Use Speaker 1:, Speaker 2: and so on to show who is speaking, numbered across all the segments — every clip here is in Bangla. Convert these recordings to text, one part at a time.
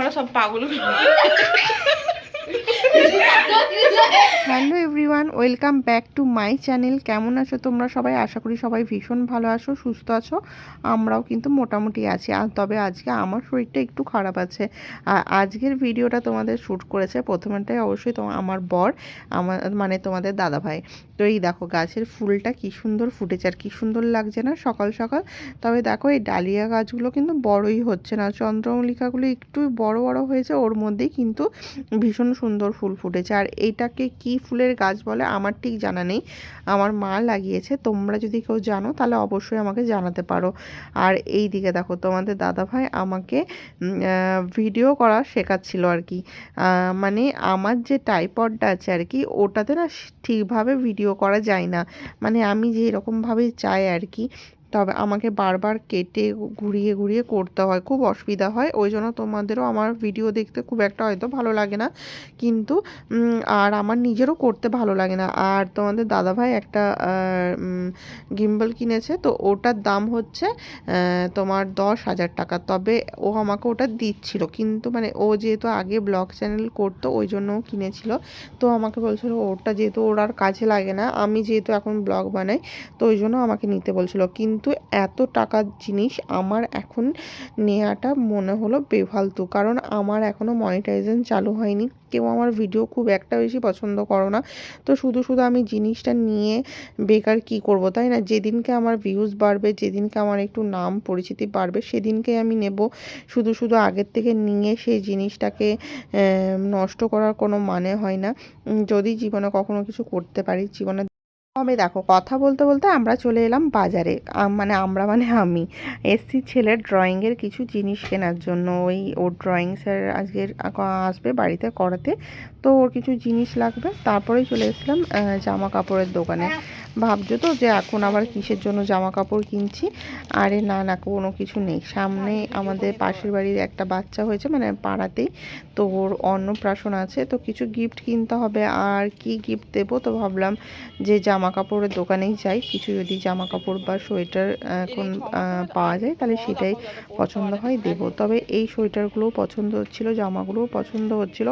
Speaker 1: ঘরে সব পাগল।
Speaker 2: Hello everyone, welcome back to my channel. কেমন আছো তোমরা সবাই? আশা করি সবাই ভীষণ ভালো আছো, সুস্থ আছো। আমরাও কিন্তু মোটামুটি আছি। আর তবে আজকে আমার শরীরটা একটু খারাপ আছে। আর আজকের ভিডিওটা তোমাদের শ্যুট করেছে প্রথমেটাই অবশ্যই আমার বর, আমার মানে তোমাদের দাদাভাই। তো এই দেখো গাছের ফুলটা কি সুন্দর ফুটেছে আর কি সুন্দর লাগছে না সকাল সকাল। তবে দেখো এই ডালিয়া গাছগুলো কিন্তু বড়ই হচ্ছে না, চন্দ্রমল্লিকাগুলো একটু বড় বড় হয়েছে, ওর মধ্যেই কিন্তু ভীষণ সুন্দর ফুল ফুটেছে। আর এইটাকে কি ফুলের গাছ বলে আমার ঠিক জানা নেই, আমার মা লাগিয়েছে। তোমরা যদি কেউ জানো তাহলে অবশ্যই আমাকে জানাতে পারো। আর এই দিকে দেখো তোমাদের দাদাভাই আমাকে ভিডিও করা শেখাচ্ছিল আর কি। মানে আমার যে ট্রাইপডটা আছে আর কি, ওটাতে না ঠিকভাবে ভিডিও করা যায় না, মানে আমি যে এরকমভাবে চাই আর কি। তবে আমাকে বারবার কেটে ঘুরিয়ে ঘুরিয়ে করতে হয়, খুব অসুবিধা হয়। ওই জন্য তোমাদেরও আমার ভিডিও দেখতে খুব একটা হয়তো ভালো লাগে না, কিন্তু আর আমার নিজেরও করতে ভালো লাগে না। আর তোমাদের দাদাভাই একটা গিম্বল কিনেছে, তো ওটার দাম হচ্ছে তোমার 10,000 টাকা। তবে ও আমাকে ওটা দিচ্ছিল, কিন্তু মানে ও যেহেতু আগে ব্লগ চ্যানেল করতো ওই জন্য ও কিনেছিল। তো আমাকে বলছিল ওটা যেহেতু ওর আর কাজে লাগে না, আমি যেহেতু এখন ব্লগ বানাই, তো ওই জন্য আমাকে নিতে বলছিল। কিন্তু এত টাকার জিনিস আমার এখন নেওয়াটা মনে হলো বেফালতু, কারণ আমার এখনও মনিটাইজেশন চালু হয়নি। কেউ আমার ভিডিও খুব একটা বেশি পছন্দ করো না, তো শুধু শুধু আমি জিনিসটা নিয়ে বেকার কি করব, তাই না? যেদিনকে আমার ভিউজ বাড়বে, যেদিনকে আমার একটু নাম পরিচিতি বাড়বে, সেদিনকে আমি নেব। শুধু শুধু আগের থেকে নিয়ে সেই জিনিসটাকে নষ্ট করার কোনো মানে হয় না। যদি জীবনে কখনো কিছু করতে পারি, জীবনে। তবে দেখো কথা বলতে বলতে আমরা চলে এলাম বাজারে। মানে আমরা মানে আমি এসছি ছেলের ড্রয়িংয়ের কিছু জিনিস কেনার জন্য। ওর ড্রয়িং স্যার আজকের আসবে বাড়িতে করাতে, তো ওর কিছু জিনিস লাগবে। তারপরেই চলে এসেছিলাম জামা কাপড়ের দোকানে। ভাবছো তো যে এখন আবার কিসের জন্য জামা কাপড় কিনছি? আরে না না, কোনো কিছু নেই। সামনে আমাদের পাশের বাড়ির একটা বাচ্চা হয়েছে, মানে পাড়াতেই, তো ওর অন্নপ্রাশন আছে, তো কিছু গিফট কিনতে হবে। আর কি গিফট দেবো, তো ভাবলাম যে জামা কাপড়ের দোকানেই যাই, কিছু যদি জামা কাপড় বা সোয়েটার এখন পাওয়া যায় তাহলে সেটাই পছন্দ হয় দেব। তবে এই সোয়েটারগুলোও পছন্দ হচ্ছিল, জামাগুলোও পছন্দ হচ্ছিল,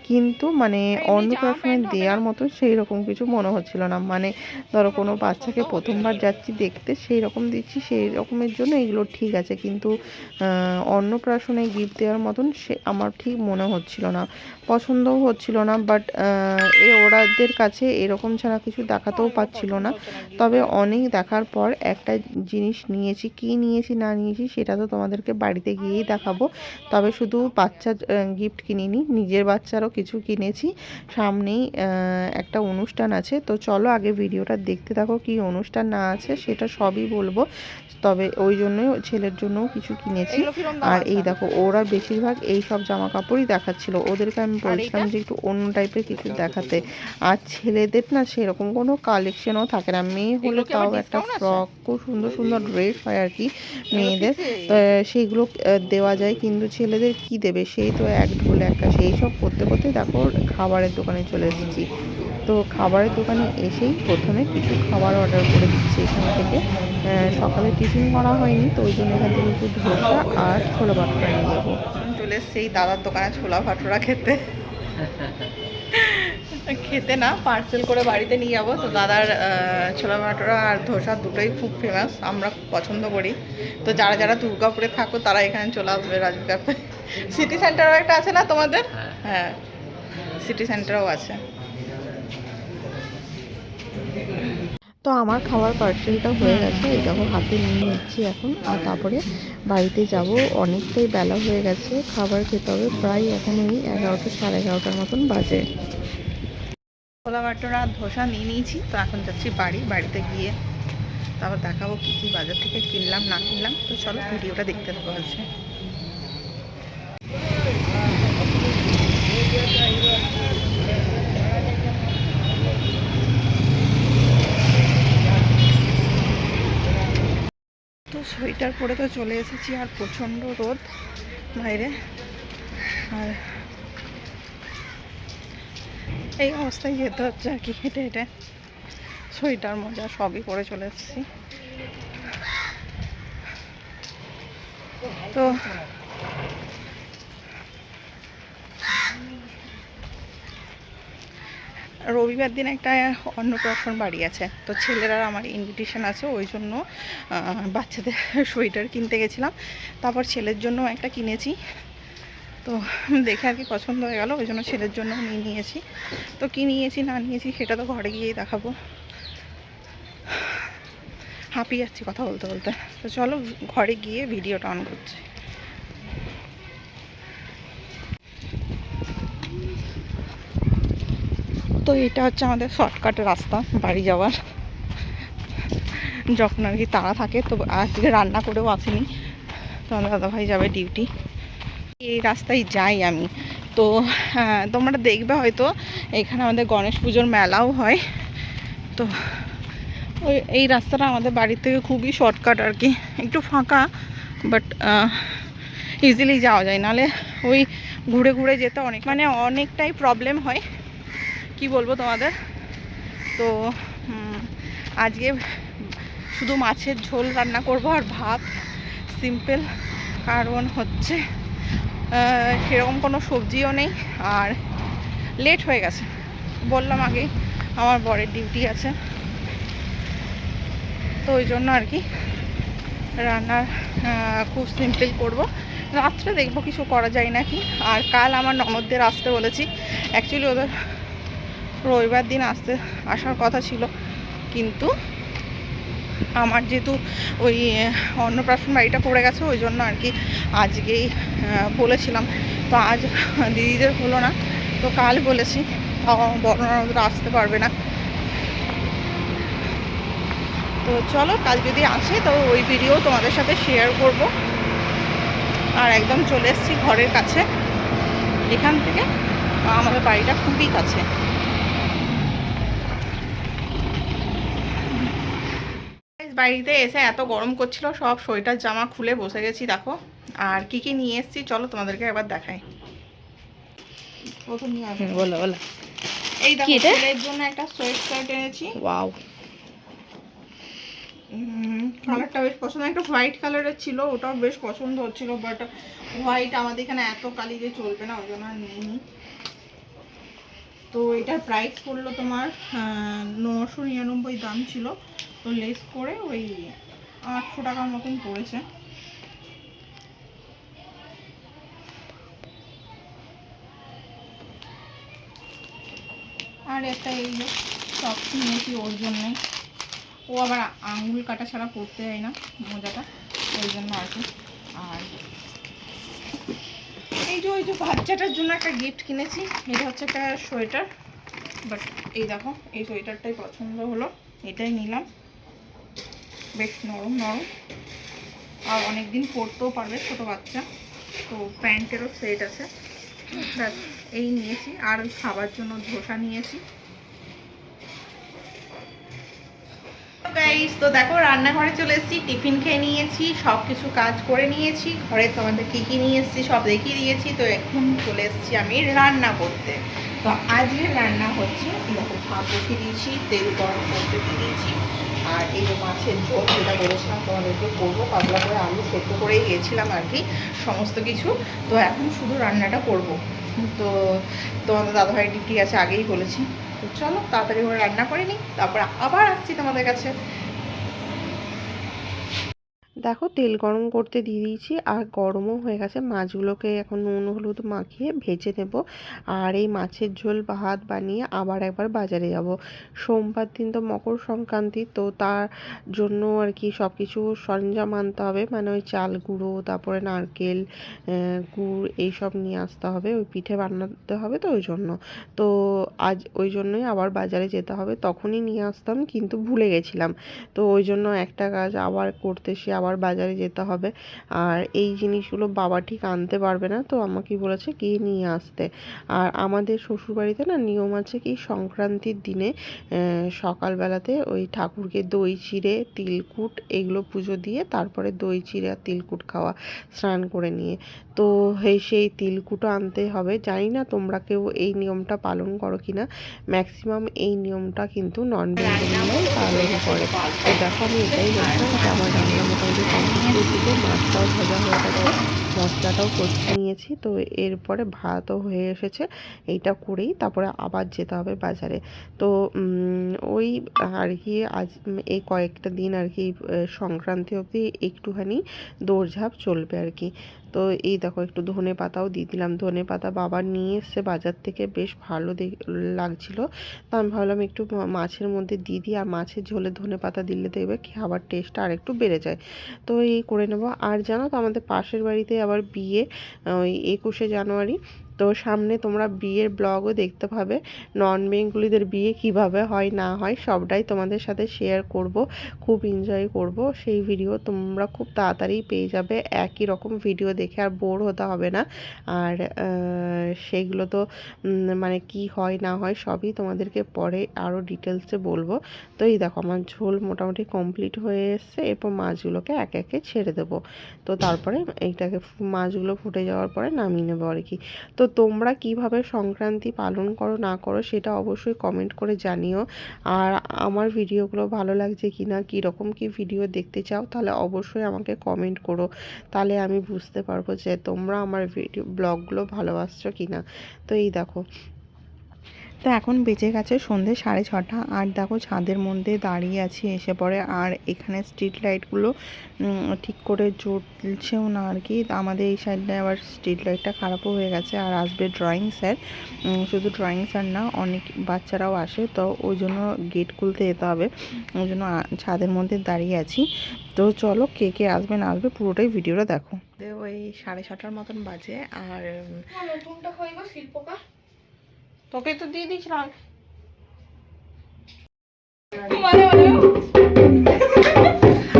Speaker 2: কিন্তু মানে অন্নপ্রাশনে দেওয়ার মতো সেই রকম কিছু মনে হচ্ছিল না। মানে ধরো কোনো বাচ্চাকে প্রথমবার যাচ্ছি দেখতে, সেই রকম দিচ্ছি, সেই রকমের জন্য এগুলো ঠিক আছে, কিন্তু অন্নপ্রাশনে গিফট দেওয়ার মতন সে আমার ঠিক মনে হচ্ছিল না, পছন্দও হচ্ছিল না। বাট ওরাদের কাছে এরকম ছাড়া কিছু দেখাতেও পাচ্ছিল না। তবে অনেক দেখার পর একটা জিনিস নিয়েছি, কি নিয়েছি না নিয়েছি সেটা তো তোমাদেরকে বাড়িতে গিয়েই দেখাবো। তবে শুধু বাচ্চার গিফট কিনিনি, নিজের বাচ্চারও কিছু কিনেছি। সামনেই একটা অনুষ্ঠান আছে, তো চলো আগে ভিডিওটা দেখতে থাকো, কি অনুষ্ঠান না আছে সেটা সবই বলবো। তবে ওই জন্যই ছেলের জন্যও কিছু কিনেছি। আর এই দেখো ওরা বেশিরভাগ এই সব জামা কাপড়ই দেখাচ্ছিল, ওদেরকে আমি বলছিলাম যে একটু অন্য টাইপের কিছু দেখাতে। আর ছেলেদের না সেরকম কোনো কালেকশনও থাকে না, মেয়ে হলে তাও একটা ফ্রক, খুব সুন্দর সুন্দর ড্রেস হয় আর কি মেয়েদের, সেইগুলো দেওয়া যায়। কিন্তু ছেলেদের কি দেবে, সেই তো এক ঢোল একটা, সেই সব করতে করতে দেখো খাবারের দোকানে চলে এসেছি। তো খাবারের দোকানে এসেই প্রথমে কিছু খাবার অর্ডার করে দিচ্ছি এখান থেকে। সকালে টিফিন করা হয়নি, তো ওই জন্য এখান থেকে একটু ধোসা আর ছোলা ভাটুরা নিয়ে যাবো। চলে এসছি এই দাদার দোকানে ছোলা ভাটুরা খেতে। খেতে না, পার্সেল করে বাড়িতে নিয়ে যাবো। তো দাদার ছোলা ভাটুরা আর ধোসা দুটোই খুব ফেমাস, আমরা খুব পছন্দ করি। তো যারা যারা দুর্গাপুরে থাকো তারা এখানে চলে আসবে রাজু ক্যাফে। সিটি সেন্টারও একটা আছে না তোমাদের? হ্যাঁ, সিটি সেন্টারও আছে। তো আমার খাবার পার্সেলটা হয়ে গেছে, এই দেখো হাতে নিয়ে নিচ্ছি এখন। আর তারপরে বাড়িতে যাব, অনেকটাই বেলা হয়ে গেছে, খাবার খেতে হবে। প্রায় এখন ওই 11টা সাড়ে 11টার মতন বাজে। ছোলা ভাটুরা আর ধোসা নিয়ে নিয়েছি, তো এখন যাচ্ছি বাড়িতে গিয়ে তারপর দেখাবো কী কী বাজার থেকে কিনলাম না কিনলাম। তো চলো ভিডিওটা দেখতে থাকো আছে। তো সোয়েটার পরে তো চলে এসেছি, আর প্রচণ্ড রোদ বাইরে। আর এই অবস্থায় যেতে হচ্ছে আর কি, হেঁটে হেঁটে। সোয়েটার মোজা সবই পরে চলে এসেছি। তো রবিবার দিন একটা অন্নপ্রাশন বাড়ি আছে, তো ছেলেরা আমার ইনভিটেশন আছে, ওই জন্য বাচ্চাদের সোয়েটার কিনতে গেছিলাম। তারপর ছেলের জন্য একটা কিনেছি, তো দেখে আর কি পছন্দ হয়ে গেল, ওই জন্য ছেলের জন্য নিয়ে নিয়েছি। তো কী নিয়েছি না নিয়েছি সেটা তো ঘরে গিয়েই দেখাবো। হাঁপিয়ে যাচ্ছি কথা বলতে বলতে। তো চলো ঘরে গিয়ে ভিডিওটা অন করছি। তো এটা হচ্ছে আমাদের শর্টকাট রাস্তা বাড়ি যাওয়ার, যখন আর কি তাড়া থাকে। তো আজকে রান্না করেও আসিনি, তো আমার দাদাভাই যাবে ডিউটি। এই রাস্তায় যাই আমি। তো তোমরা দেখবে হয়তো এখানে আমাদের গণেশ পুজোর মেলাও হয়। তো ওই এই রাস্তাটা আমাদের বাড়ির থেকে খুবই শর্টকাট আর কি, একটু ফাঁকা, বাট ইজিলি যাওয়া যায়। নাহলে ওই ঘুরে ঘুরে যেতে অনেকটাই প্রবলেম হয়, কি বলবো তোমাদের। তো আজকে শুধু মাছের ঝোল রান্না করব আর ভাত, সিম্পল। কারণ হচ্ছে সেরকম কোনো সবজিও নেই, আর লেট হয়ে গেছে, বললাম আগেই আমার বরের ডিউটি আছে। তো ওই জন্য আর কি রান্নার খুব সিম্পল করব। রাত্রে দেখবো কিছু করা যায় নাকি। আর কাল আমার ননদদের আসতে বলেছি, অ্যাকচুয়ালি ওদের রবিবার দিন আসার কথা ছিল, কিন্তু আমার যেহেতু ওই অন্নপ্রাশন বাড়িটা পড়ে গেছে, ওই জন্য আর কি আজকেই বলেছিলাম। তো আজ দিদিদের হলো না, তো কাল বলেছি, বড় ননদরা আসতে পারবে না। তো চলো কাল যদি আসে তো ওই ভিডিও তোমাদের সাথে শেয়ার করব। আর একদম চলে এসেছি ঘরের কাছে, এখান থেকে আমাদের বাড়িটা খুবই কাছে। বাড়িতে এসে এত গরম করছিল, সব সোয়েটার জামা খুলে বসে গেছি দেখো। আর কি কি নিয়ে এসেছি চলো তোমাদেরকে একবার দেখাই। প্রথম নিয়ে আসবো, বলো বলো। এই দেখো ছেলের জন্য একটা সোয়েট শার্ট এনেছি। ওয়াও, কালারটা বেশ পছন্দ, একটা হোয়াইট কালারের ছিল, ওটাও বেশ পছন্দ হচ্ছিল, বাট হোয়াইট আমাদের এখানে এত কালি যে চলবে না, ওই জন্য আর নিইনি। তো এটার প্রাইস পড়লো তোমার 999 দাম ছিল, তো লেস করে ওই 800 টাকার মতন পড়েছে। আর একটা এই যে সক্স নিয়েছি ওর জন্যই, ও আবার আঙুল কাটা ছাড়া পরতে যায় না মোজাটা, ওই জন্য আর কি। আর এই যে ওই যে বাচ্চাটার জন্য একটা গিফট কিনেছি, এটা হচ্ছে একটা সোয়েটার, বাট এই দেখো এই সোয়েটারটাই পছন্দ হলো, এটাই নিলাম। বেশ নরম নরম, আর অনেক দিন পরতেও পারবে ছোটো বাচ্চা। তো প্যান্টেরও সেট আছে, এই নিয়েছি। আর ওই খাবার জন্য ধোসা নিয়েছি। গাইস তো দেখো রান্নাঘরে চলে এসেছি, টিফিন খেয়ে নিয়েছি, সব কিছু কাজ করে নিয়েছি, ঘরে তোমাদের কী কী নিয়ে এসেছি সব দেখিয়ে দিয়েছি। তো এখন চলে এসেছি আমি রান্না করতে। তো আজকে রান্না হচ্ছে এরকম ভাত বসিয়ে দিয়েছি, তেল গরম করতে দিয়ে দিয়েছি। আর এই যে মাছের ঝোল, যেটা বলেছিলাম তোমাদেরকে করবো, পাতলা করে আলু সেদ্ধ করেই গিয়েছিলাম আর কি সমস্ত কিছু। তো এখন শুধু রান্নাটা করব। তো তোমাদের দাদাভাই ডিউটি আছে আগেই বলেছি। তো চলো তাড়াতাড়ি করে রান্না করে নিই, তারপর আবার আসছি তোমাদের কাছে। দেখো তেল গরম করতে দিয়ে দিয়েছি, আর গরমও হয়ে গেছে। মাছগুলোকে এখন নুন হলুদ মাখিয়ে ভেজে নেব। আর এই মাছের ঝোল ভাত বানিয়ে আবার একবার বাজারে যাব। সোমবার দিন তো মকর সংক্রান্তি, তো তার জন্য আর কি সব কিছু সরঞ্জাম আনতে হবে, মানে ওই চাল গুঁড়ো, তারপরে নারকেল গুড় এইসব নিয়ে আসতে হবে, ওই পিঠে বানাতে হবে, তো ওই জন্য। তো আজ ওই জন্যই আবার বাজারে যেতে হবে, তখনই নিয়ে আসতাম কিন্তু ভুলে গেছিলাম। তো ওই জন্য একটা কাজ আবার করতে সে আবার বাজারে যেতে হবে। আর এই জিনিসগুলো বাবা ঠিক আনতে পারবে না, তো আমাকে বলেছে গিয়ে নিয়ে আসতে। আর আমাদের শ্বশুরবাড়িতে না নিয়ম আছে কি, সংক্রান্তির দিনে সকালবেলাতে ওই ঠাকুরকে দই চিড়ে তিলকুট এগুলো পুজো দিয়ে তারপরে দই চিড়ে আর তিলকুট খাওয়া, স্নান করে নিয়ে। তো সেই তিলকুটও আনতে হবে। জানি না তোমরা কেউ এই নিয়মটা পালন করো কিনা, ম্যাক্সিমাম এই নিয়মটা কিন্তু নন বেঙ্গলিরাই পালন করে। তো দেখো আমি এটাই বলছিলাম যে আমার রান্না মোটামুটি কমপ্লিট দিকে মাছটাও ভাজা হয়ে গেছে, মশলাটাও কষিয়ে নিয়েছি। তো এরপরে ভাতও হয়ে এসেছে, এইটা করেই তারপরে আবার যেতে হবে বাজারে। তো ওই আর কি আজ এই কয়েকটা দিন আর কি সংক্রান্তি অবধি একটুখানি দৌড়ঝাঁপ চলবে আর কি। তো এই দেখো একটু ধনে পাতাও দিয়ে দিলাম। ধনে পাতা বাবা নিয়ে এসছে বাজার থেকে, বেশ ভালো লাগছিল। তো আমি ভাবলাম একটু মাছের মধ্যে দিয়ে দিই, আর মাছের ঝোলে ধনে পাতা দিলে দেখবে খাবার টেস্টটা আর একটু বেড়ে যায়। তো এই করে নেব। আর জানো তো আমাদের পাশের বাড়িতে আবার বিয়ে, ওই 21শে জানুয়ারি। তো সামনে তোমরা বিয়ের ব্লগও দেখতে পাবে, নন বেঙ্গলিদের বিয়ে কিভাবে হয় না হয় সবটাই তোমাদের সাথে শেয়ার করব। খুব এনজয় করব, সেই ভিডিও তোমরা খুব তাড়াতাড়ি পেয়ে যাবে। একই রকম ভিডিও দেখে আর বোর হতে হবে না। আর সেগুলো তো মানে কি হয় না হয় সবই তোমাদেরকে পরে আরও ডিটেলসে বলবো। তো এই দেখো আমার ঝোল মোটামুটি কমপ্লিট হয়ে এসছে। এরপর মাছগুলোকে একে একে ছেড়ে দেবো। তো তারপরে এইটাকে মাছগুলো ফুটে যাওয়ার পরে নামিয়ে নেবো আর কি। তো তোমরা কিভাবে সংক্রান্তি পালন করো না করো সেটা অবশ্যই কমেন্ট করে জানিও। আর আমার ভিডিওগুলো ভালো লাগছে কি না, কীরকম কী ভিডিও দেখতে চাও, তাহলে অবশ্যই আমাকে কমেন্ট করো। তাহলে আমি বুঝতে পারবো যে তোমরা আমার ভিডিও ব্লগগুলো ভালোবাসছো কি না। তো এই দেখো, তো এখন বেজে গেছে সন্ধ্যে 6:30। আর দেখো ছাদের মধ্যে দাঁড়িয়ে আছি এসে পরে। আর এখানে স্ট্রিট লাইটগুলো ঠিক করে জ্বলছেও না আর কি। আমাদের এই সাইডটায় আবার স্ট্রিট লাইটটা খারাপও হয়ে গেছে। আর আসবে ড্রয়িং স্যার, শুধু ড্রয়িং স্যার না, অনেক বাচ্চারাও আসে। তো ওই জন্য গেট খুলতে যেতে হবে, ওই জন্য ছাদের মধ্যে দাঁড়িয়ে আছি। তো চলো কে কে আসবে না আসবে পুরোটাই ভিডিওটা দেখো। ওই 6:30 মতন বাজে। আর তোকে তো দিয়ে দিয়েছিলাম।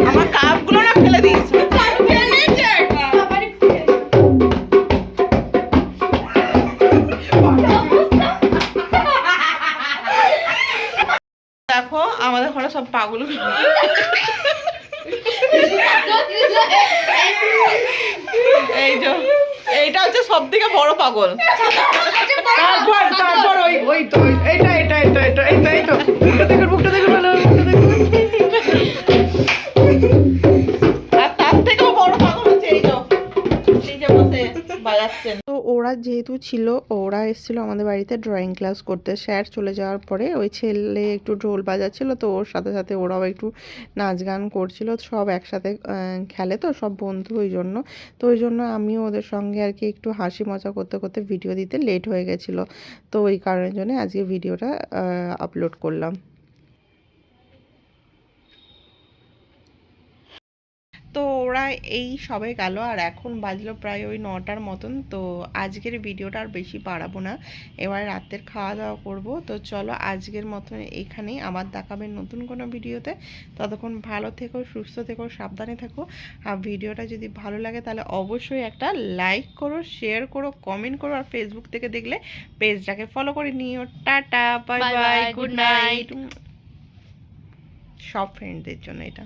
Speaker 2: আমার কাপগুলো না ফেলে দিয়েছে। দেখো আমাদের ঘরে সব পাগল, এই যে এইটা হচ্ছে সব থেকে বড় পাগল। তারপর তারপর ওই ওই তো এইটা এটা এটা এটা এইটা এই তো মুখটা দেখুন, মুখটা দেখুন, ভালো মুখটা দেখুন। আর তার থেকেও বড় পাগল হচ্ছে এই যে বসে বাজাচ্ছেন। তো ওরা যেহেতু ছিল, ওরা এসেছিল আমাদের বাড়িতে ড্রয়িং ক্লাস করতে। স্যার চলে যাওয়ার পরে ওই ছেলে একটু ঢোল বাজাচ্ছিল, তো ওর সাথে সাথে ওরাও একটু নাচ গান করছিল। সব একসাথে খেলে তো সব বন্ধু, ওই জন্য। তো ওই জন্য আমিও ওদের সঙ্গে আর কি একটু হাসি মজা করতে করতে ভিডিও দিতে লেট হয়ে গেছিলো। তো ওই কারণের জন্য আজকে ভিডিওটা আপলোড করলাম। তো ওরা এই সবে গেল, আর এখন বাজলো প্রায় ওই 9টার মতন। তো আজকের ভিডিওটা আর বেশি বাড়াবো না, এবার রাতের খাওয়া দাওয়া করব। তো চলো আজকের মতন এখানেই, আবার দেখাবে নতুন কোনো ভিডিওতে। ততক্ষণ ভালো থেকো, সুস্থ থেকো, সাবধানে থেকো। আর ভিডিওটা যদি ভালো লাগে তাহলে অবশ্যই একটা লাইক করো, শেয়ার করো, কমেন্ট করো। আর ফেসবুক থেকে দেখলে পেজটাকে ফলো করে নিও। Tata, bye bye, good night. সব ফ্রেন্ডদের জন্য এটা।